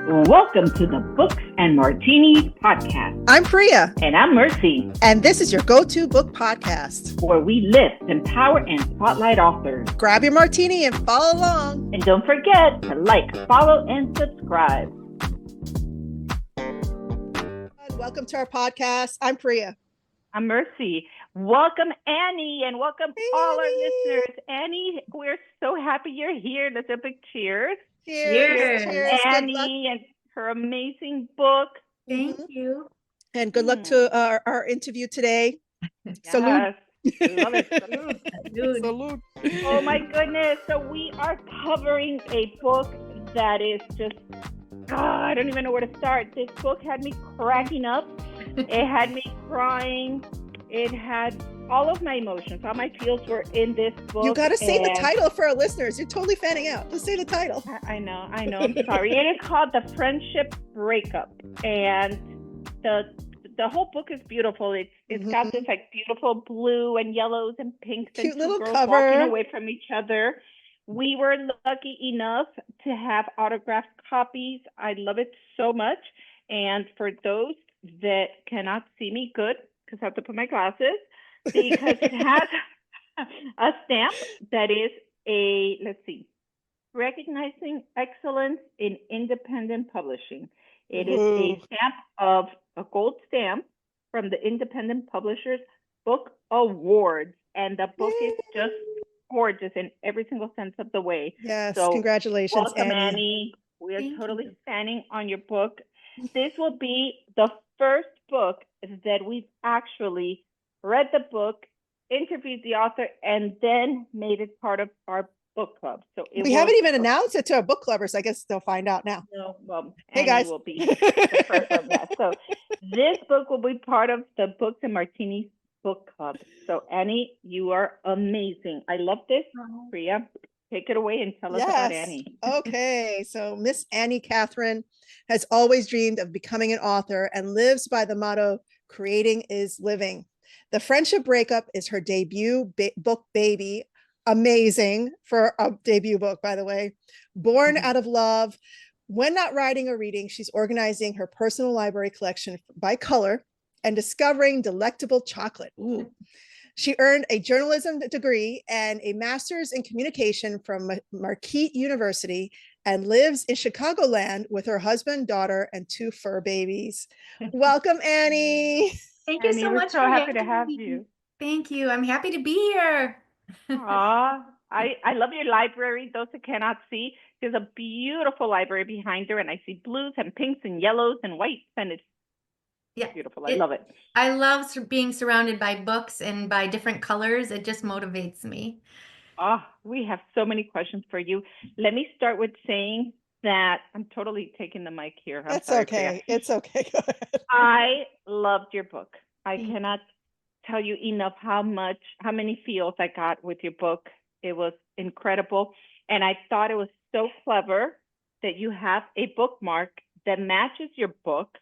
Welcome to the Books and Martinis podcast. I'm Priya. And I'm Mercy. And this is your go-to book podcast, where we lift, empower, and spotlight authors. Grab your martini and follow along. And don't forget to like, follow, and subscribe. Welcome to our podcast. I'm Priya. I'm Mercy. Welcome, Annie, and welcome all our listeners. Annie, we're so happy you're here. Let's do a big cheers. Cheers. Annie and her amazing book. Thank you. And good luck to our interview today. Yes. Salute. Love it. Salute. Salute. Oh my goodness. So we are covering a book that is just, I don't even know where to start. This book had me cracking up. It had me crying. It had all of my emotions. All my feels were in this book. You got to say the title for our listeners. You're totally fanning out. Just say the title. I know. I'm sorry. It is called The Friendship Breakup. And the whole book is beautiful. It's got this like beautiful blue and yellows and pinks. Cute and little girls cover. Walking away from each other. We were lucky enough to have autographed copies. I love it so much. And for those that cannot see me good, because I have to put my glasses, because it has a stamp that is recognizing excellence in independent publishing. It is a stamp of a gold stamp from the Independent Publishers Book Awards. And the book is just gorgeous in every single sense of the way. Yes, so congratulations, welcome, Annie. We are totally standing on your book. This will be the first book that we've actually read the book, interviewed the author, and then made it part of our book club. So we haven't even announced it to our book clubbers. I guess they'll find out now. No, well, hey Annie guys, will be the first one. Yeah. So this book will be part of the Books and Martinis Book Club. So Annie, you are amazing. I love this. Priya, take it away and tell us about Annie. Okay, so Miss Annie Cathryn has always dreamed of becoming an author and lives by the motto, creating is living. The Friendship Breakup is her debut book, baby. Amazing for a debut book, by the way. Born out of love. When not writing or reading, she's organizing her personal library collection by color and discovering delectable chocolate. Ooh. She earned a journalism degree and a master's in communication from Marquette University and lives in Chicagoland with her husband, daughter, and 2 fur babies. Welcome, Annie. Thank you so much. We're so happy to have you. Thank you. I'm happy to be here. Aw, I love your library. Those that cannot see, there's a beautiful library behind her, and I see blues and pinks and yellows and whites, and it's beautiful. I love it. I love being surrounded by books and by different colors. It just motivates me. Oh, we have so many questions for you. Let me start with saying that I'm totally taking the mic here. It's okay. It's okay. Go ahead. I loved your book. I cannot tell you enough how many feels I got with your book. It was incredible. And I thought it was so clever that you have a bookmark that matches your book.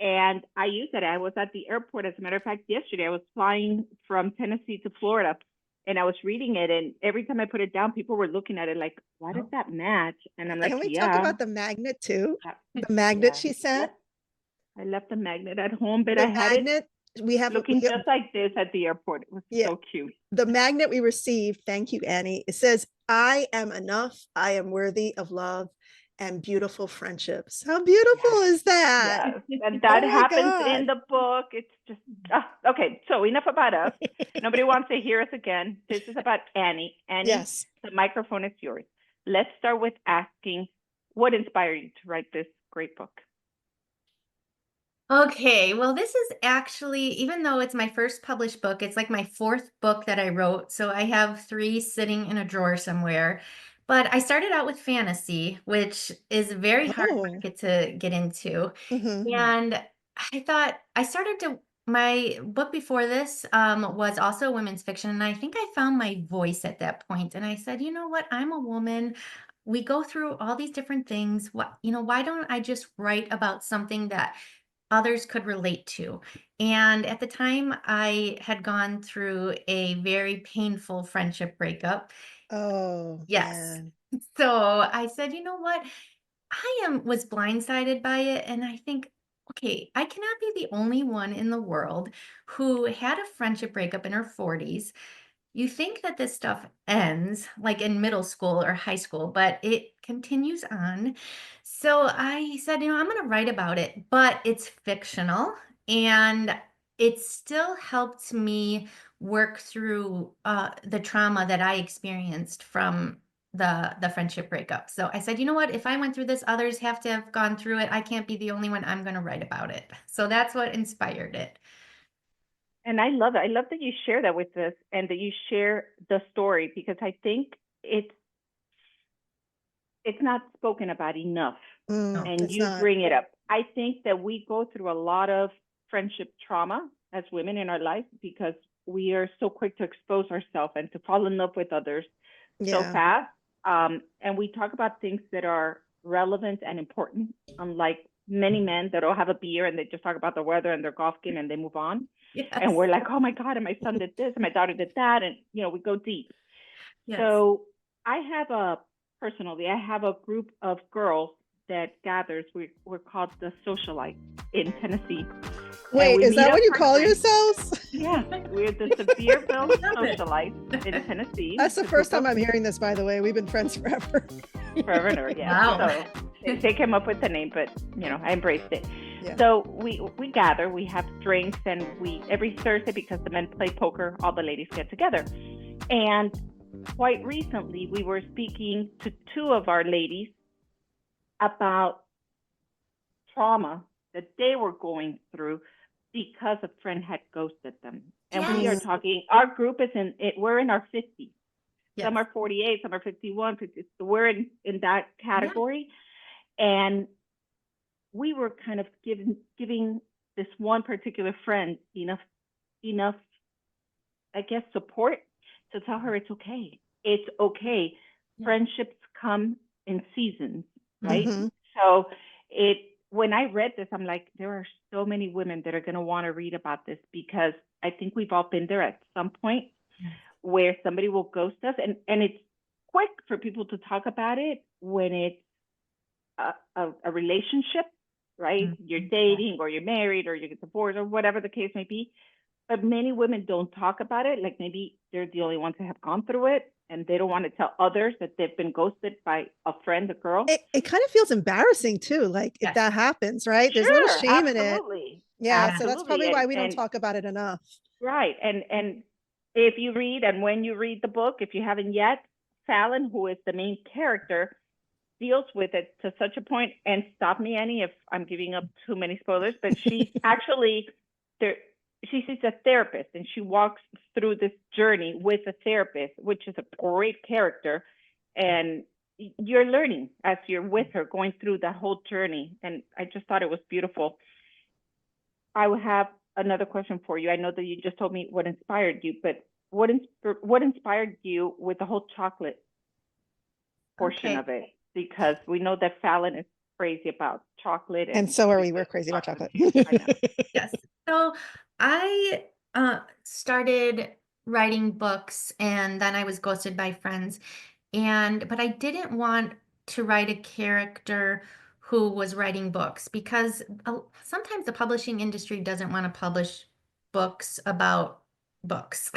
And I used it. I was at the airport. As a matter of fact, yesterday I was flying from Tennessee to Florida, and I was reading it. And every time I put it down, people were looking at it like, "Why does that match?" And I'm like, "Can we talk about the magnet too? The magnet she sent." I left the magnet at home, but I had it. We have looking just like this at the airport. It was so cute. The magnet we received. Thank you, Annie. It says, "I am enough. I am worthy of love and beautiful friendships." How beautiful is that? Yes. And that happens in the book. It's just okay. So enough about us. Nobody wants to hear us again. This is about Annie. Annie, yes. The microphone is yours. Let's start with asking, what inspired you to write this great book? Okay, well, this is actually, even though it's my first published book, it's like my 4th book that I wrote. So I have 3 sitting in a drawer somewhere. But I started out with fantasy, which is a very hard market to get into. And I thought my book before this was also women's fiction. And I think I found my voice at that point. And I said, you know what? I'm a woman. We go through all these different things. Why don't I just write about something that others could relate to? And at the time, I had gone through a very painful friendship breakup. Oh, yes. Man. So I said, you know what? was blindsided by it, and I think, okay, I cannot be the only one in the world who had a friendship breakup in her 40s. You think that this stuff ends like in middle school or high school, but it continues on. So I said, I'm going to write about it, but it's fictional, and it still helped me work through the trauma that I experienced from the friendship breakup. So I said, you know what? If I went through this, others have to have gone through it. I can't be the only one. I'm going to write about it. So that's what inspired it. And I love it. I love that you share that with us and that you share the story, because I think it's not spoken about enough. Mm, And it's you not. bring it up. I think that we go through a lot of friendship trauma as women in our life because we are so quick to expose ourselves and to fall in love with others so Yeah. fast. And we talk about things that are relevant and important, unlike many men that will have a beer and they just talk about the weather and their golf game and they move on. And Yes. we're like, oh my God, and my son did this and my daughter did that. And, we go deep. Yes. So personally, I have a group of girls that gathers. We're called the Socialites in Tennessee. Wait, is that what you call yourselves? Yeah, we're the Sevierville Socialites in Tennessee. That's the first time I'm hearing this, by the way. We've been friends forever. Forever, yeah. Wow. So they came up with the name, but I embraced it. Yeah. So we gather, we have drinks, and every Thursday, because the men play poker, all the ladies get together. And quite recently, we were speaking to two of our ladies about trauma that they were going through because a friend had ghosted them. And we are talking, our group is we're in our 50s. Yes. Some are 48, some are 51, 50. So we're in that category. Yeah. And we were kind of giving this one particular friend enough, I guess, support to tell her it's okay. It's okay. Yeah. Friendships come in seasons, right? Mm-hmm. So when I read this, I'm like, there are so many women that are going to want to read about this, because I think we've all been there at some point where somebody will ghost us. And it's quick for people to talk about it when it's a relationship, right? Mm-hmm. You're dating or you're married or you get divorced or whatever the case may be. But many women don't talk about it. Like maybe they're the only ones that have gone through it and they don't want to tell others that they've been ghosted by a friend, a girl. It kind of feels embarrassing too. Like if that happens, right? There's a little shame in it. Yeah. Absolutely. So that's probably why we don't talk about it enough. Right. And if you read, and when you read the book, if you haven't yet, Fallon, who is the main character, deals with it to such a point, and stop me, Annie, if I'm giving up too many spoilers, but she's actually there. She's a therapist, and she walks through this journey with a therapist, which is a great character. And you're learning as you're with her, going through that whole journey. And I just thought it was beautiful. I will have another question for you. I know that you just told me what inspired you, but what inspired you with the whole chocolate portion of it? Because we know that Fallon is crazy about chocolate. And so are we. We're crazy about chocolate. Yes. So I started writing books, and then I was ghosted by friends. But I didn't want to write a character who was writing books, because sometimes the publishing industry doesn't want to publish books about books.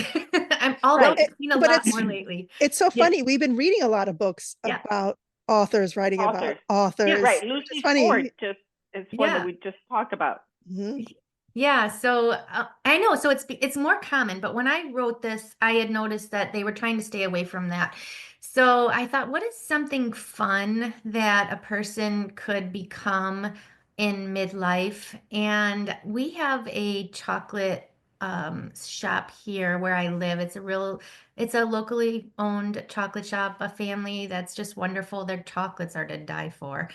Although I've seen a lot more lately. It's so funny. We've been reading a lot of books about authors writing about authors. Yeah, right. Lucy Ford is one that we just talked about. Mm-hmm. Yeah, so I know, so it's more common, but when I wrote this, I had noticed that they were trying to stay away from that. So I thought, what is something fun that a person could become in midlife? And we have a chocolate shop here where I live. It's a locally owned chocolate shop, a family that's just wonderful. Their chocolates are to die for.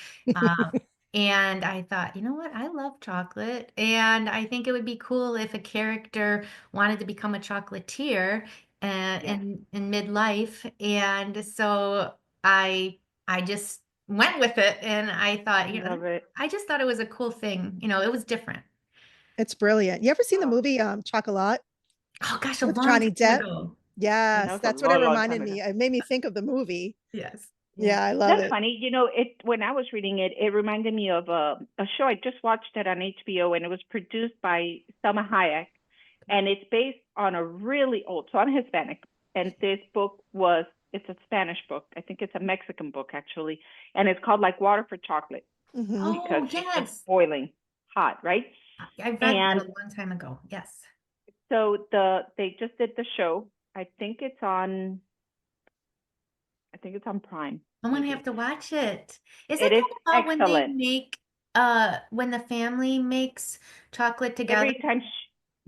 And I thought, you know what? I love chocolate. And I think it would be cool if a character wanted to become a chocolatier in midlife. And so I just went with it. And I thought, I just thought it was a cool thing. It was different. It's brilliant. You ever seen the movie Chocolat? Oh gosh, with Johnny Depp. Yes, that's what it reminded me. It made me think of the movie. Yes. Yeah, I love That's it. funny. When I was reading it, it reminded me of a show. I just watched it on HBO, and it was produced by Selma Hayek, and it's based on a really old. So I'm Hispanic, and this book it's a Spanish book. I think it's a Mexican book actually, and it's called like Water for Chocolate Mhm. because Oh, she's just yes. boiling hot, right? I read that And a long time ago. Yes. so they just did the show. I think it's on. I think it's on Prime, I'm gonna have maybe. to watch it. Is it It is kind of about when they excellent. make when the family makes chocolate together, Every time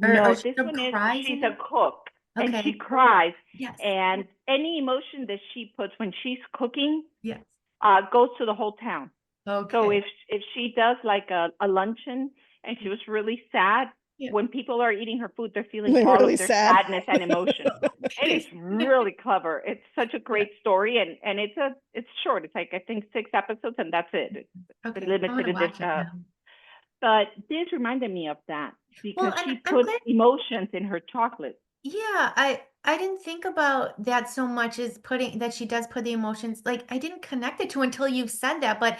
or no, this she one is cries she's in a it? cook and she Okay. cries, Yes. and any emotion that she puts when she's cooking Yes. goes to the whole town. So Okay. if she does like a luncheon and she was really sad, Yeah. when people are eating her food, they're feeling They're all really of their sad. sadness and emotion. It is Okay. really clever. It's such a Yeah. great story, and it's short. It's like I think 6 episodes, and that's it. It's Okay. I'm limited gonna edition. watch it now. But this reminded me of that because Well, and she I'm put glad. emotions in her chocolate. Yeah, I didn't think about that so much as putting that she does put the emotions, like, I didn't connect it to until you said that, but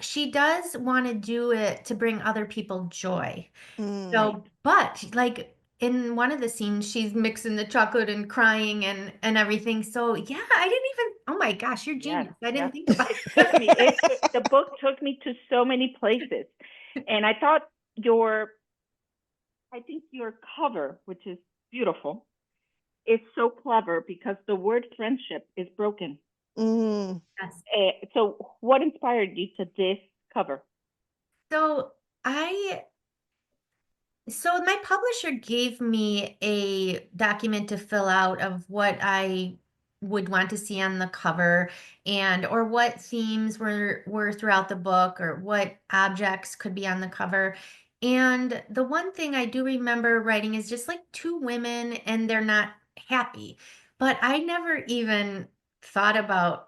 she does wanna do it to bring other people joy. Mm. Right. So, but like in one of the scenes, she's mixing the chocolate and crying and everything. So yeah, I didn't even. Oh my gosh, you're Yes. genius. I Yes. didn't think about It took me. it. The book took me to so many places, and I thought your I think your cover, which is beautiful, is so clever because the word friendship is broken. Mm. Yes. So what inspired you to this cover? So I So my publisher gave me a document to fill out of what I would want to see on the cover, and or what themes were throughout the book, or what objects could be on the cover. And the one thing I do remember writing is just like two women and they're not happy. But I never even thought about,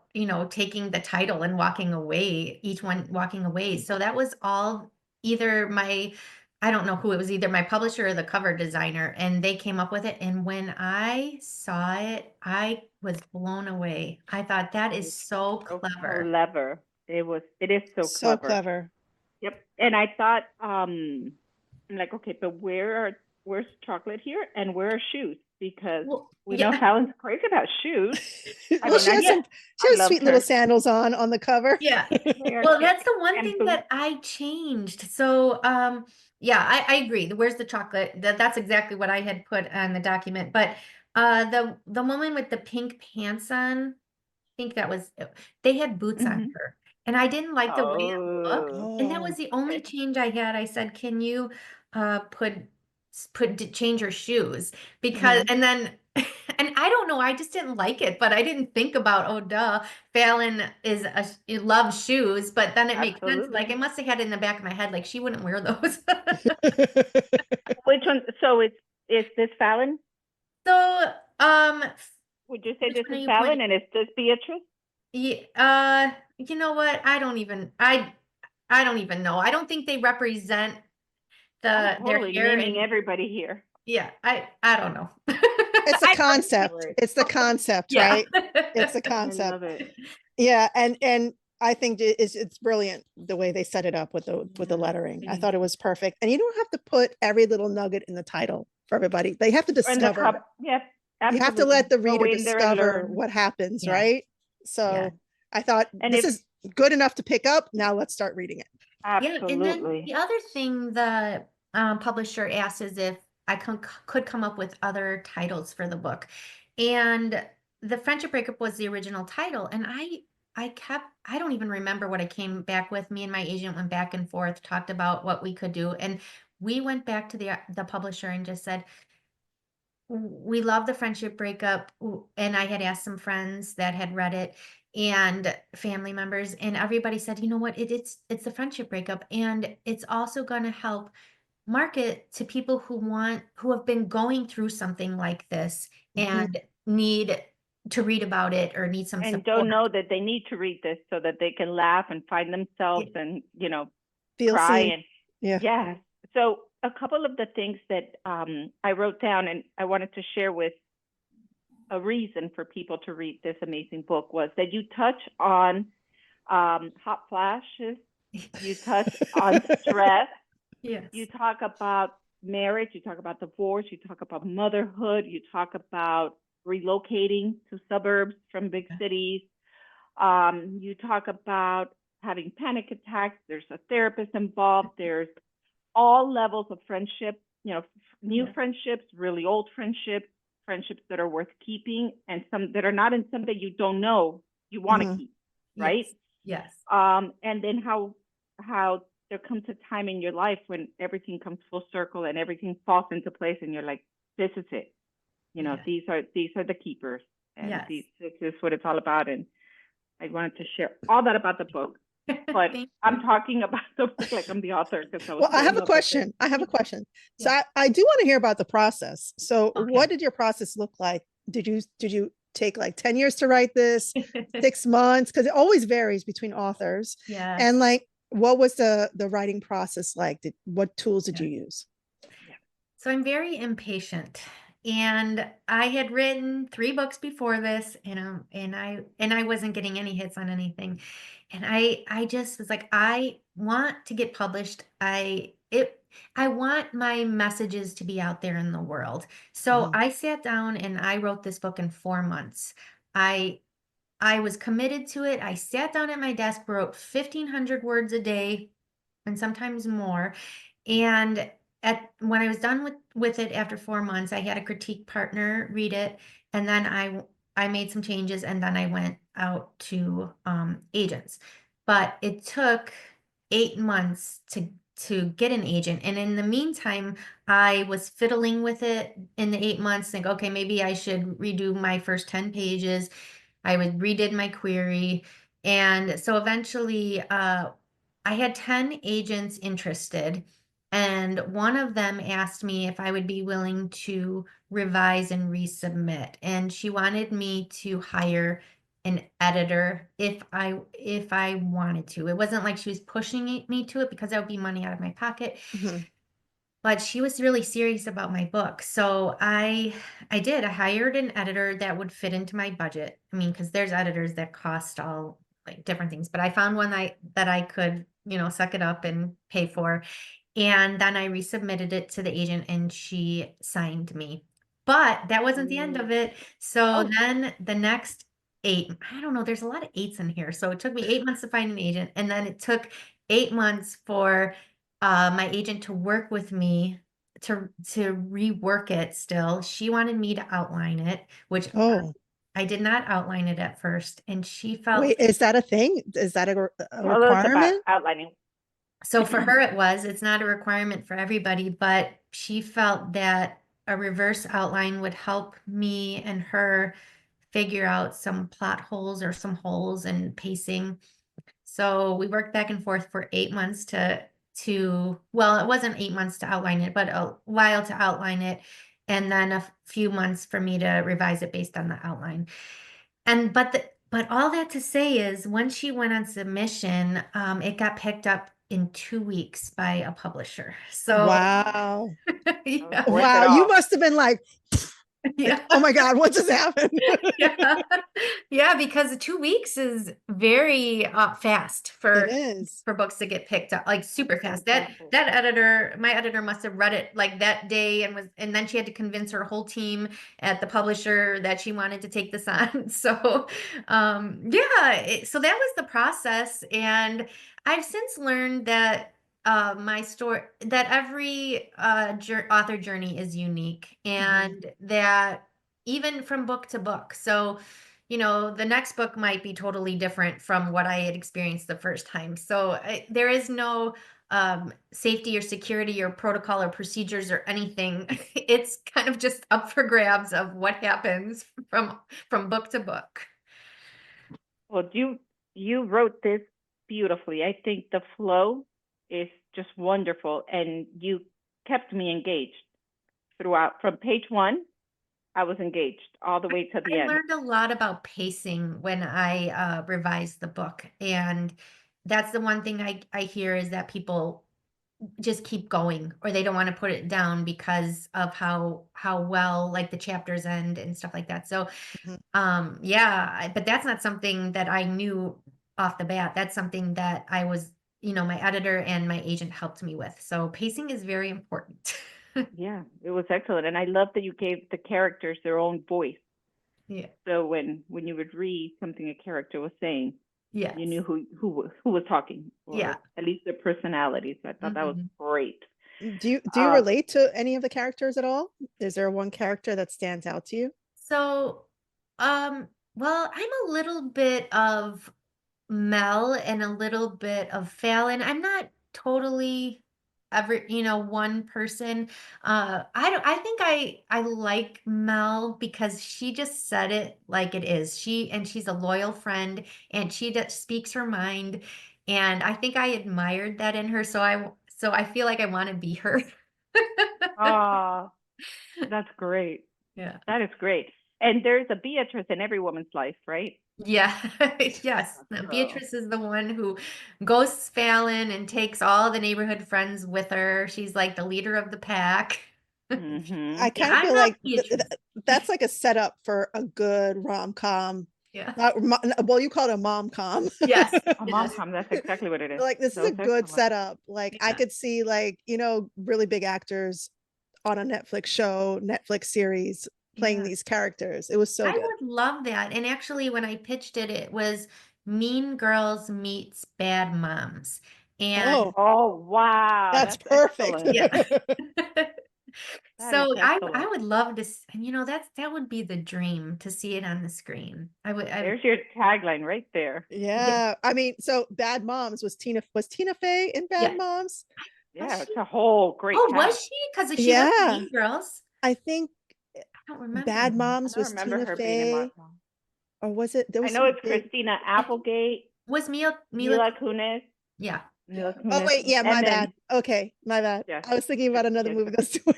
taking the title and walking away, each one walking away. So that was all either my I don't know who it was, either my publisher or the cover designer, and they came up with it. And when I saw it, I was blown away. I thought that is It's so so clever. clever. It is so So clever. clever. Yep. And I thought, I'm like, okay, but where's chocolate here and where are shoes? Because Well, we know yeah, Fallon's crazy about shoes. I Well, mean, she has yeah, some I loved sweet little her. sandals on the cover. yeah. They are Well, cute. that's the one And thing boots. that I changed. So, yeah, I agree. Where's the chocolate? That's exactly what I had put on the document. But the woman with the pink pants on, think that was they had boots on Hmm. her, and I didn't like the way it looked, Oh, and that Oh. was the only change I had. I said, "Can you, change her shoes?" Because Mhm. and then and I don't know, I just didn't like it, but I didn't think about, "Oh, duh, Fallon he loves shoes," but then it makes sense, like, I absolutely. must have had it in the back of my head, like, she wouldn't wear those. Which one? So is this Fallon? So, Would you say which this one are is you Fallon pointing. and is this Beatrice? Yeah, you know what? I don't even know. I don't think they represent I'm their totally hair naming and everybody here. yeah, I don't know. It's the I don't concept. Great. It's the concept, yeah. right? It's the I concept. love it. Yeah, and I think it's brilliant the way they set it up with the Yeah, lettering. I thank thought it you. was perfect. And you don't have to put every little nugget in the title for everybody. They have to And the discover. cup, yep, You have to absolutely. let the Go reader in there and discover learn. what happens, Yeah, right? yeah. So I thought And this if is good enough to pick up. Now let's start reading it. Yeah, and then absolutely. the other thing the publisher asked is if I could come up with other titles for the book. And the Friendship Breakup was the original title. And I don't even remember what I came back with. Me and my agent went back and forth, talked about what we could do. And we went back to the publisher and just said, we love the Friendship Breakup. And I had asked some friends that had read it and family members, and everybody said, you know what, it's the Friendship Breakup, and it's also going to help market to people who have been going through something like this Mhm. and need to read about it or need some And support. don't know that they need to read this so that they can laugh and find Yeah. themselves and, Feel cry. seen. And Yeah. yes. So a couple of the things that I wrote down and I wanted to share with a reason for people to read this amazing book was that you touch on hot flashes, you touch on stress, Yes. you talk about marriage, you talk about divorce, you talk about motherhood, you talk about relocating to suburbs from big cities. You talk about having panic attacks. There's a therapist involved. There's all levels of friendship, new friendships, really old friendships, friendships that are worth keeping, and some that are not, and some that you don't know you want to keep, right? Yes. And then how there comes a time in your life when everything comes full circle and everything falls into place, and you're like, this is it. These are the keepers, and this is what it's all about. And I wanted to share all that about the book, but I'm talking about the book like I'm the author, because I have a question. So I do want to hear about the process. So what did your process look like? Did you take like 10 years to write this, 6 months? Because it always varies between authors. Yes. And like, what was the writing process like? What tools did you use? So I'm very impatient, and I had written 3 books before this, and I wasn't getting any hits on anything. And I just was like, I want to get published. I want my messages to be out there in the world. So I sat down and I wrote this book in 4 months. I I was committed to it. I sat down at my desk, wrote 1,500 words a day and sometimes more. And when I was done with it after 4 months, I had a critique partner read it, and then I made some changes, and then I went out to agents. But it took 8 months to get an agent, and in the meantime, I was fiddling with it in the 8 months. Think, okay, maybe I should redo my first 10 pages. Redid my query, and so eventually, I had 10 agents interested, and one of them asked me if I would be willing to revise and resubmit. And she wanted me to hire an editor if I wanted to. It wasn't like she was pushing me to it, because that would be money out of my pocket. But she was really serious about my book. So I did. I hired an editor that would fit into my budget. I mean, because there's editors that cost all like different things, but I found one that I could, suck it up and pay for. And then I resubmitted it to the agent, and she signed me. But that wasn't the end of it. So then the next 8, I don't know, there's a lot of eights in here. So it took me 8 months to find an agent, and then it took 8 months for my agent to work with me to rework it. Still, she wanted me to outline it, which I did not outline it at first, and she felt. Wait, is that a thing? Is that a Well, it's about requirement? outlining. So for her, it's not a requirement for everybody, but she felt that a reverse outline would help me and her figure out some plot holes or some holes in pacing. So we worked back and forth for 8 months well, it wasn't 8 months to outline it, but a while to outline it. And then a few months for me to revise it based on the outline. But all that to say is, when she went on submission, it got picked up in 2 weeks by a publisher. So Wow. yeah. Wow. You must have been like, Yeah. oh my God, what just happened? Yeah, because 2 weeks is very fast It is. for books to get picked up, like super fast. My editor must have read it like that day, and then she had to convince her whole team at the publisher that she wanted to take this on. So, so that was the process, and I've since learned that my story that every author journey is unique, and that even from book to book. So, the next book might be totally different from what I had experienced the first time. So there is no safety or security or protocol or procedures or anything. It's kind of just up for grabs of what happens from book to book. Well, you wrote this beautifully. I think the flow is just wonderful, and you kept me engaged throughout. From page 1, I was engaged all the way to the end. I learned a lot about pacing when I revised the book, and that's the one thing I hear is that people just keep going, or they don't want to put it down because of how well like the chapters end and stuff like that. So Mhm. yeah, but that's not something that I knew off the bat. That's something that I was, my editor and my agent helped me with. So pacing is very important. Yeah, it was excellent. And I love that you gave the characters their own voice. Yeah. So when you would read something a character was saying, you knew Yes. who was talking, Yeah. or at least their personalities. I thought that was Mhm. great. Do you Uh, relate to any of the characters at all? Is there one character that stands out to you? So, well, I'm a little bit of Mel and a little bit of Fallon. I'm not totally one person. I think I like Mel because she just said it like it is. She's a loyal friend and she just speaks her mind. And I think I admired that in her. So I feel like I want to be her. ah, that's great. Yeah. That is great. And there's a Beatrice in every woman's life, right? Yeah, yes. Now, So, Beatrice is the one who ghosts Fallon and takes all the neighborhood friends with her. She's like the leader of the pack. I mm-hmm. Yeah, kind of I feel love like Beatrice. that's like a setup for a good rom-com. Yeah. Well, you call it a mom-com. Yes, A it mom is. com. That's exactly what it is. Like this is So a it's good excellent. setup. Like I Yeah, could see like, really big actors on a Netflix show, Netflix series playing yeah. these characters. It was so I good. would love that. And actually, when I pitched it, it was Mean Girls meets Bad Moms. And Oh, Oh wow, that's that's perfect. excellent. yeah. That is So I excellent. would love to, and that would be the dream to see it on the screen. I There's your tagline right there. yeah, Yeah. I mean, so Bad Moms was Tina Fey in Bad yeah. Moms? Was Yeah, it's she? a whole great Oh, was cast. she? Because she was in Yeah. Mean Girls. I think I don't remember Bad that. I Moms don't was remember Tina her being in Fey, Marvel. or was it there I was know some it's big. Christina I think Applegate, was Mila Mila Kunis. Kunis, Yeah. Mila Oh Kunis, wait, yeah, my and then bad. Okay, my bad. yeah, I was thinking about another yes, movie that's doing.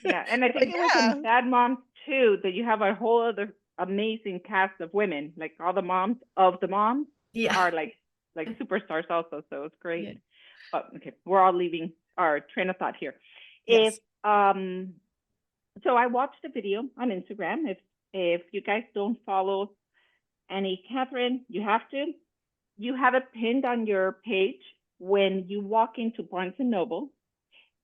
yeah, and I But think it was in yeah, Bad Moms too that you have a whole other amazing cast of women. Like all the moms of the moms Yeah. are like superstars also. So it's great. Yeah. But okay, we're all leaving our train of thought here. If yes. so I watched a video on Instagram. If you guys don't follow any Cathryn, you have to. You have it pinned on your page when you walk into Barnes and Noble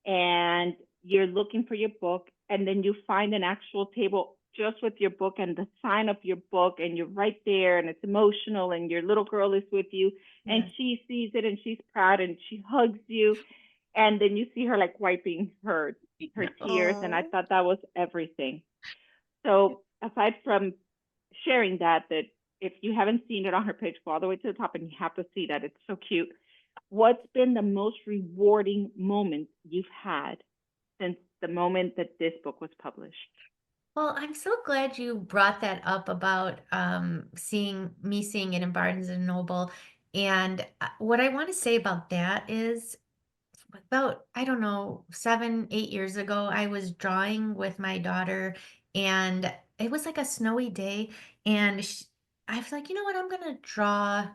and you're looking for your book, and then you find an actual table just with your book and the sign of your book, and you're right there, and it's emotional, and your little girl is with you, and Yeah. she sees it, and she's proud, and she hugs you, and then you see her like wiping her tears, and I Oh, thought that was everything. So aside from sharing that if you haven't seen it on her page, go all the way to the top and you have to see that. It's so cute. What's been the most rewarding moment you've had since the moment that this book was published? Well, I'm so glad you brought that up about seeing it in Barnes and Noble. And what I want to say about that is about, I don't know, 7, 8 years ago, I was drawing with my daughter, and it was like a snowy day. And I was like, you know what? I'm going to draw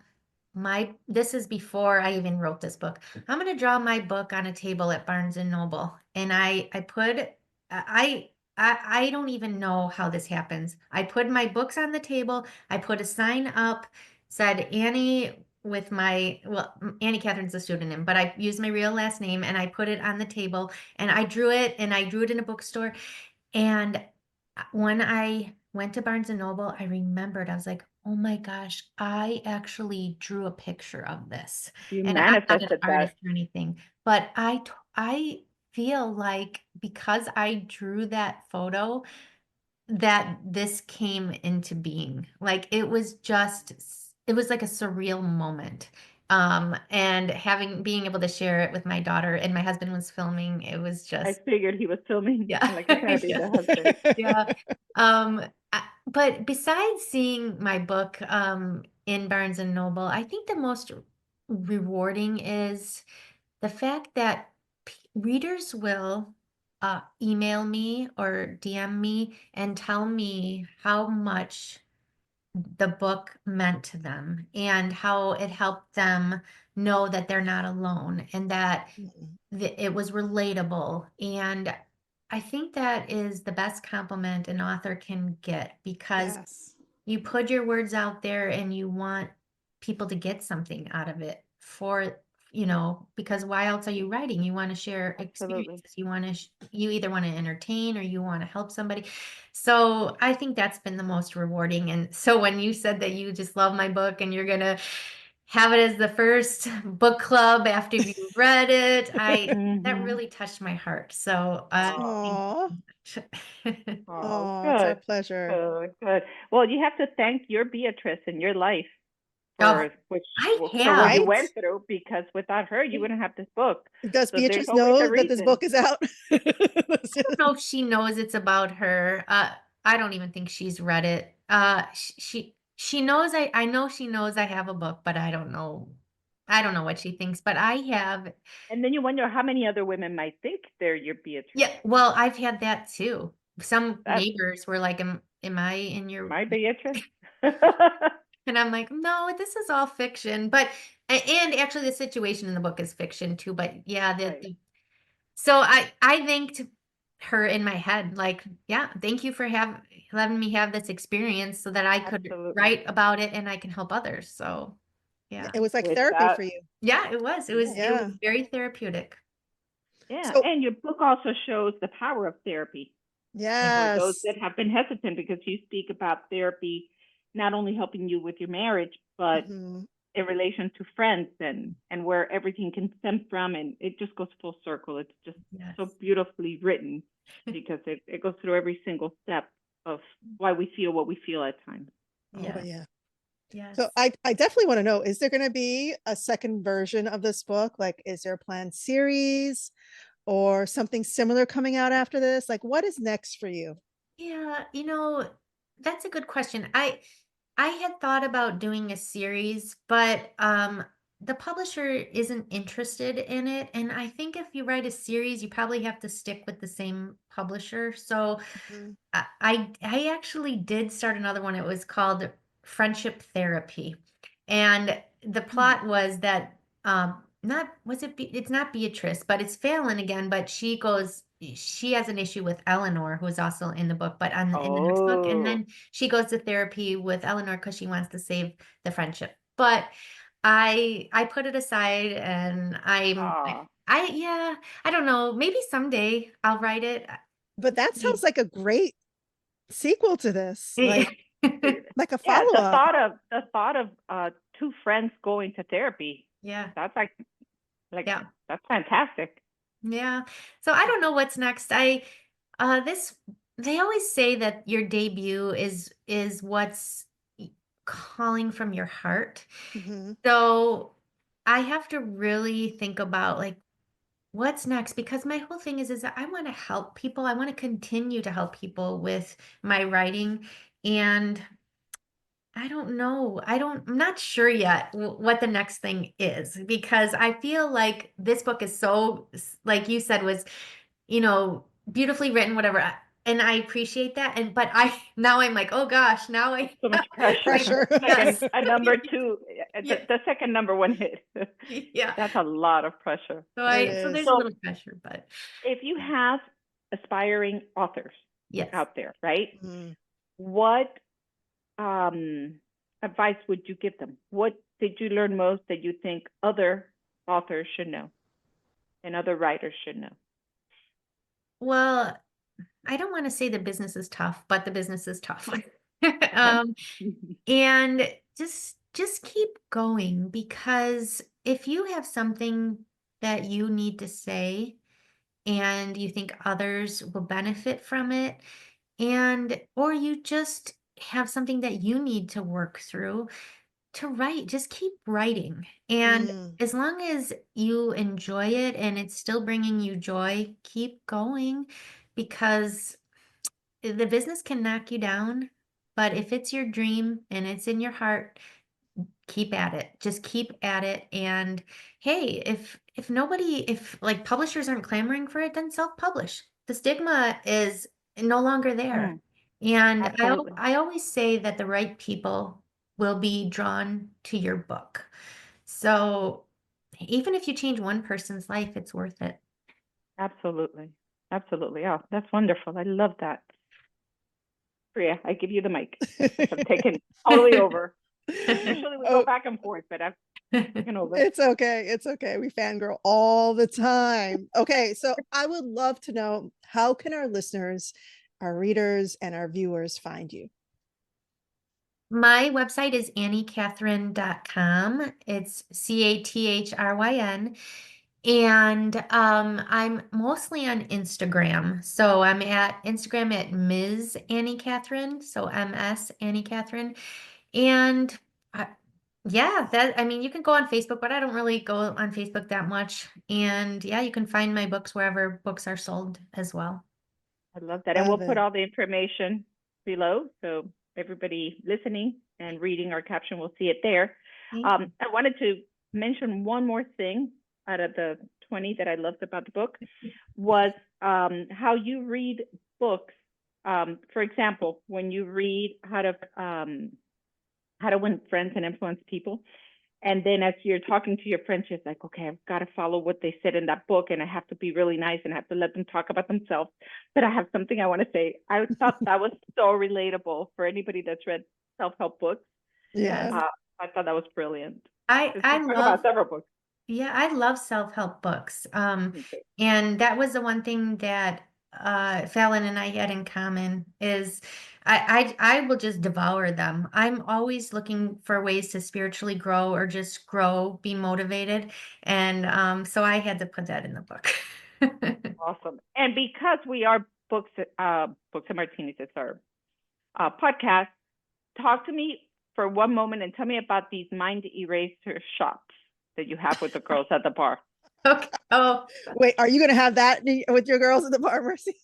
this is before I even wrote this book. I'm going to draw my book on a table at Barnes and Noble. And I put, I don't even know how this happens. I put my books on the table. I put a sign up, said Annie with Annie Catherine's a pseudonym, but I used my real last name and I put it on the table and I drew it in a bookstore. And when I went to Barnes and Noble, I remembered, I was like, oh my gosh, I actually drew a picture of this. You And I'm not an manifested that. artist or anything, but I feel like because I drew that photo, that this came into being. Like it was like a surreal moment. And being able to share it with my daughter, and my husband was filming, it was I just, figured he was filming, yeah. like you said, being Yeah. the husband. Yeah. Um, but besides seeing my book in Barnes and Noble, I think the most rewarding is the fact that readers will email me or DM me and tell me how much the book meant to them and how it helped them know that they're not alone and that Mhm. it was relatable. And I think that is the best compliment an author can get because Yes. you put your words out there and you want people to get something out of it for, because why else are you writing? You want to share Absolutely. experiences. You either want to entertain or you want to help somebody. So I think that's been the most rewarding. And so when you said that you just love my book and you're going to have it as the first book club after you read it, that Mm-hmm. really touched my heart. So Oh, thank Aw. you so much. oh, Oh, it's our good, pleasure. good, good. Well, you have to thank your Beatrice in your life Oh, for which I for what have. you Right? went through, because without her, you wouldn't have this book. Does So there's Beatrice always a know that this reason. book is out? Know if she knows it's about her. I don't even think she's read it. She knows I know she knows I have a book, but I don't know. I don't know what she thinks, but I have. And then you wonder how many other women might think they're your Beatrice. Yeah, well, I've had that too. Some That's neighbors were like, am I in your my Beatrice. and I'm like, no, this is all fiction. But and actually the situation in the book is fiction too. But yeah, Right. so I thanked her in my head, like, yeah, thank you for letting me have this experience so that I could Absolutely. write about it and I can help others. So yeah. It was like With therapy that, for you. Yeah, it was. It was yeah. it was Yeah. very therapeutic. Yeah. So, And your book also shows the power of therapy for those yes. that have been hesitant, because you speak about therapy not only helping you with your marriage, but Mhm. in relation to friends, and where everything can stem from, and it just goes full circle. It's just Yes. so beautifully written, because it goes through every single step of why we feel what we feel at times. So Oh, Yes. yeah. So Yes. I definitely want to know, is there going to be a second version of this book? Like, is there a planned series or something similar coming out after this? Like, what is next for you? Yeah, that's a good question. I had thought about doing a series, but the publisher isn't interested in it. And I think if you write a series, you probably have to stick with the same publisher. So Mhm. I actually did start another one. It was called Friendship Therapy. And the mm. plot was that not was it it's not Beatrice, but it's Fallon again, but she has an issue with Eleanor, who is also in the book, but in the next book. And Oh, then she goes to therapy with Eleanor because she wants to save the friendship. But I put it aside and ah, yeah, I don't know. Maybe someday I'll write it. But that sounds like a great sequel to this, like a yeah. follow up. The thought of two friends going to therapy. Yeah, That's like yeah, that's fantastic. yeah. So I don't know what's next. This they always say that your debut is what's calling from your heart. Mhm. So I have to really think about like what's next because my whole thing is that I want to help people. I want to continue to help people with my writing and I don't know. I'm not sure yet what the next thing is because I feel like this book is so, like you said, was, beautifully written, whatever. And I appreciate that. But now I'm like, oh gosh, now So much pressure. Pressure. Like yes. a number two, Yeah. the second number one hit. Yeah. That's a lot of pressure. It So there's is. a So little pressure, but if you have aspiring authors yes. out there, right? Mhm. What advice would you give them? What did you learn most that you think other authors should know and other writers should know? Well, I don't want to say the business is tough, but the business is tough. Okay. um, And just keep going because if you have something that you need to say and you think others will benefit from it and or you just have something that you need to work through to write, just keep writing. And Mm. as long as you enjoy it and it's still bringing you joy, keep going because the business can knock you down, but if it's your dream and it's in your heart, keep at it. Just keep at it. And hey, if like publishers aren't clamoring for it, then self-publish. The stigma is no longer there. Mm. And Absolutely. I always say that the right people will be drawn to your book. So even if you change one person's life, it's worth it. Absolutely. Absolutely. Oh, that's wonderful. I love that. Priya, I give you the mic. I'm taking totally over. Usually we go Oh, back and forth, but I've taken over. it's okay. It's okay. We fangirl all the time. Okay, so I would love to know, how can our listeners, our readers, and our viewers find you? My website is anniecathryn.com. It's Cathryn. And I'm mostly on Instagram. So I'm at Instagram at Ms. Annie Cathryn. So MS Annie Cathryn. And yeah, I mean, you can go on Facebook, but I don't really go on Facebook that much. And yeah, you can find my books wherever books are sold as well. I love that. And we'll Love put it. all the information below. So everybody listening and reading our caption will see it there. Thank I wanted to mention one more thing out of the 20 that I loved about the book was how you read books. For example, when you read How to Win Friends and Influence People, and then as you're talking to your friends, you're like, okay, I've got to follow what they said in that book, and I have to be really nice and I have to let them talk about themselves. But I have something I want to say. I thought that was so relatable for anybody that's read self-help books. Yes. I thought that was brilliant. I We talk love about several books. Yeah, I love self-help books. Me too. And that was the one thing that Fallon and I had in common is I will just devour them. I'm always looking for ways to spiritually grow or just grow, be motivated. And so I had to put that in the book. Awesome. And because we are Books and Martinis, it's our podcast, talk to me for one moment and tell me about these mind eraser shots that you have with the girls at the bar. Okay. Oh, Wait, are you going to have that with your girls at the bar, Mercy?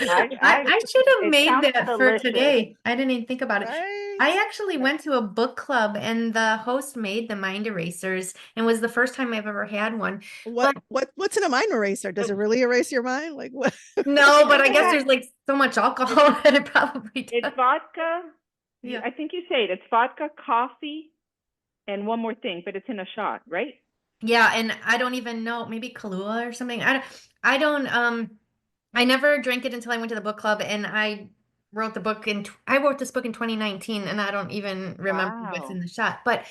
I should have it made sounds that for delicious. today. I didn't even think about it. Right? I actually went to a book club and the host made the mind erasers and was the first time I've ever had one. But What's in a mind eraser? Does it really erase your mind? Like what? no, but I guess Yeah. there's like so much alcohol that it probably does. It's vodka. Yeah. I think you say it. It's vodka, coffee, and one more thing, but it's in a shot, right? Yeah, and I don't even know, maybe Kahlua or something. I don't I never drank it until I went to the book club and I wrote I wrote this book in 2019 and I don't even remember what's in Wow. the shot. But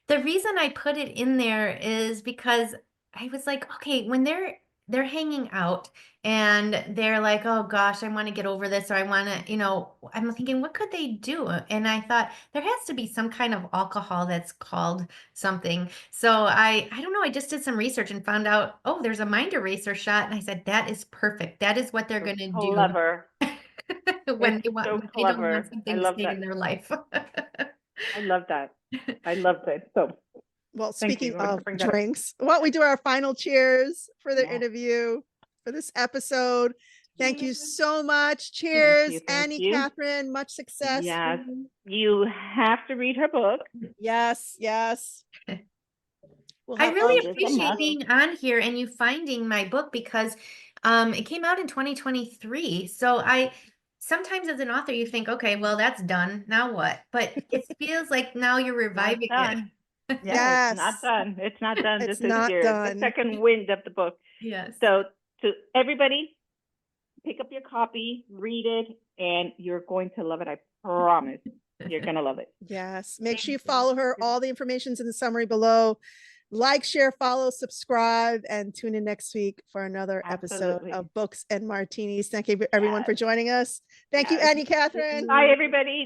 the reason I put it in there is because I was like, okay, when they're hanging out and they're like, oh gosh, I want to get over this or I want to, I'm thinking, what could they do? And I thought there has to be some kind of alcohol that's called something. So I don't know, I just did some research and found out, oh, there's a mind eraser shot. And I said, that is perfect. That is what they're So going to do clever. when It's they want so when they don't want clever. I something to love stay in that. their life. I love that. I love that. So Well, thank you. speaking I wanted to of bring that up. drinks, why don't we do our final cheers for the Yeah. interview, for this episode? Thank you so much. Thank Cheers, you. Annie, You. Cathryn. Much success. Yes. You have to read her book. Yes, yes. We'll I have really It is a appreciate must. being on here and you finding my book because it came out in 2023. So I sometimes as an author you think, okay, well that's done. Now what? But it feels like now you're Not reviving it. done. Yeah, it's not Yes. done. It's not done. It's This is not the done. second wind of the book. Yes. So to everybody, pick up your copy, read it, and you're going to love it. I promise. You're going to love it. Yes. Make sure you follow her. All the information's in the summary below. Like, share, follow, subscribe, and tune in next week for another episode Absolutely. of Books and Martinis. Thank you everyone for joining us. Thank you, Yes. Annie, Cathryn. Bye, everybody.